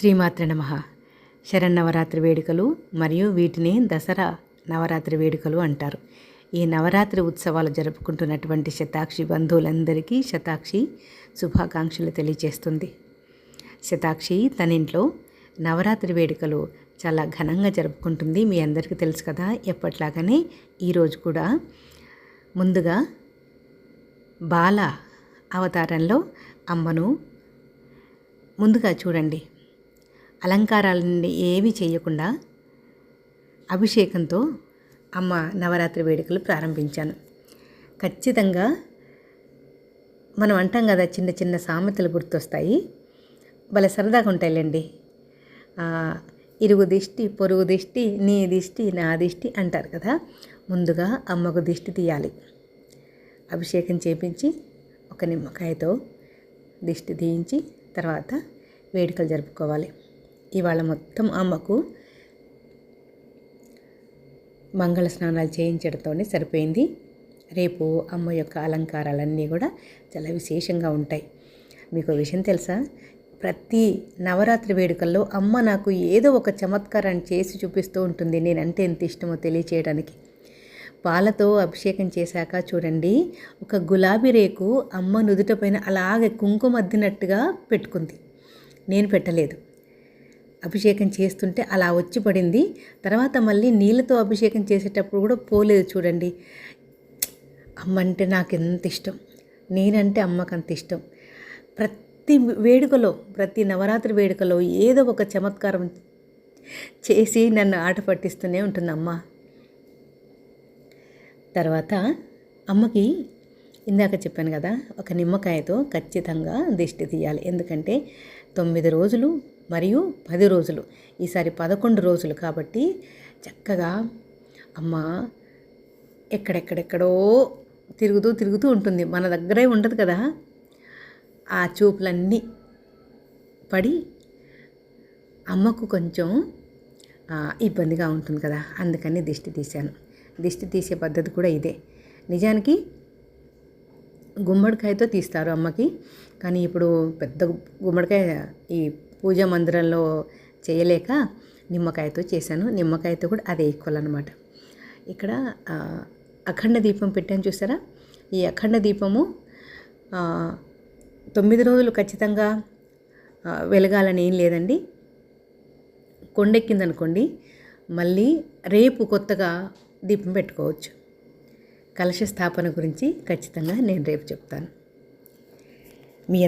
శ్రీమాత్ర నమః. శరన్నవరాత్రి వేడుకలు మరియు వీటిని దసరా నవరాత్రి వేడుకలు అంటారు. ఈ నవరాత్రి ఉత్సవాలు జరుపుకుంటున్నటువంటి శతాక్షి బంధువులందరికీ శతాక్షి శుభాకాంక్షలు తెలియజేస్తుంది. శతాక్షి తన ఇంట్లో నవరాత్రి వేడుకలు చాలా ఘనంగా జరుపుకుంటుంది. మీ అందరికీ తెలుసు కదా. ఎప్పట్లాగానే ఈరోజు కూడా ముందుగా బాల అవతారంలో అమ్మను ముందుగా చూడండి, అలంకారాలన్నీ ఏవి చేయకుండా అభిషేకంతో అమ్మ నవరాత్రి వేడుకలు ప్రారంభించాను. ఖచ్చితంగా మనం అంటాం కదా, చిన్న చిన్న సామెతలు గుర్తొస్తాయి, భలే సరదాగా ఉంటాయిలేండి. ఇరుగు దిష్టి, పొరుగు దిష్టి, నీ దిష్టి, నా దిష్టి అంటారు కదా. ముందుగా అమ్మకు దిష్టి తీయాలి. అభిషేకం చేపించి ఒక నిమ్మకాయతో దిష్టి తీయించి తర్వాత వేడుకలు జరుపుకోవాలి. ఇవాళ మొత్తం అమ్మకు మంగళ స్నానాలు చేయించడంతోనే సరిపోయింది. రేపు అమ్మ యొక్క అలంకారాలన్నీ కూడా చాలా విశేషంగా ఉంటాయి. మీకు విషయం తెలుసా, ప్రతి నవరాత్రి వేడుకల్లో అమ్మ నాకు ఏదో ఒక చమత్కారాన్ని చేసి చూపిస్తూ ఉంటుంది. నేనంటే ఎంత ఇష్టమో తెలియచేయడానికి. పాలతో అభిషేకం చేశాక చూడండి, ఒక గులాబీ రేకు అమ్మ నుదుట పైన అలాగే కుంకుమ అద్దినట్టుగా పెట్టుకుంది. నేను పెట్టలేదు. అభిషేకం చేస్తుంటే అలా వచ్చి పడింది. తర్వాత మళ్ళీ నీళ్ళతో అభిషేకం చేసేటప్పుడు కూడా పోలేదు. చూడండి, అమ్మ అంటే నాకు ఎంత ఇష్టం, నేనంటే అమ్మకు అంత ఇష్టం. ప్రతి వేడుకలో, ప్రతి నవరాత్రి వేడుకలో ఏదో ఒక చమత్కారం చేసి నన్ను ఆట పట్టిస్తూనే ఉంటుంది అమ్మ. తర్వాత అమ్మకి ఇందాక చెప్పాను కదా, ఒక నిమ్మకాయతో ఖచ్చితంగా దిష్టి తీయాలి. ఎందుకంటే 9 రోజులు మరియు 10 రోజులు, ఈసారి 11 రోజులు కాబట్టి చక్కగా అమ్మ ఎక్కడెక్కడెక్కడో తిరుగుతూ ఉంటుంది. మన దగ్గరే ఉండదు కదా. ఆ చూపులన్నీ పడి అమ్మకు కొంచెం ఇబ్బందిగా ఉంటుంది కదా. అందుకని దిష్టి తీశాను. దిష్టి తీసే పద్ధతి కూడా ఇదే. నిజానికి గుమ్మడికాయతో తీస్తారు అమ్మకి, కానీ ఇప్పుడు పెద్ద గుమ్మడికాయ ఈ పూజా మందిరంలో చేయలేక నిమ్మకాయతో చేశాను. నిమ్మకాయతో కూడా అదే ఈక్వల్ అనమాట. ఇక్కడ అఖండ దీపం పెట్టాను చూసారా. ఈ అఖండ దీపము 9 రోజులు ఖచ్చితంగా వెలగాలని ఏం లేదండి. కొండెక్కిందనుకోండి, మళ్ళీ రేపు కొత్తగా దీపం పెట్టుకోవచ్చు. కలశ స్థాపన గురించి ఖచ్చితంగా నేను రేపు చెప్తాను. మీ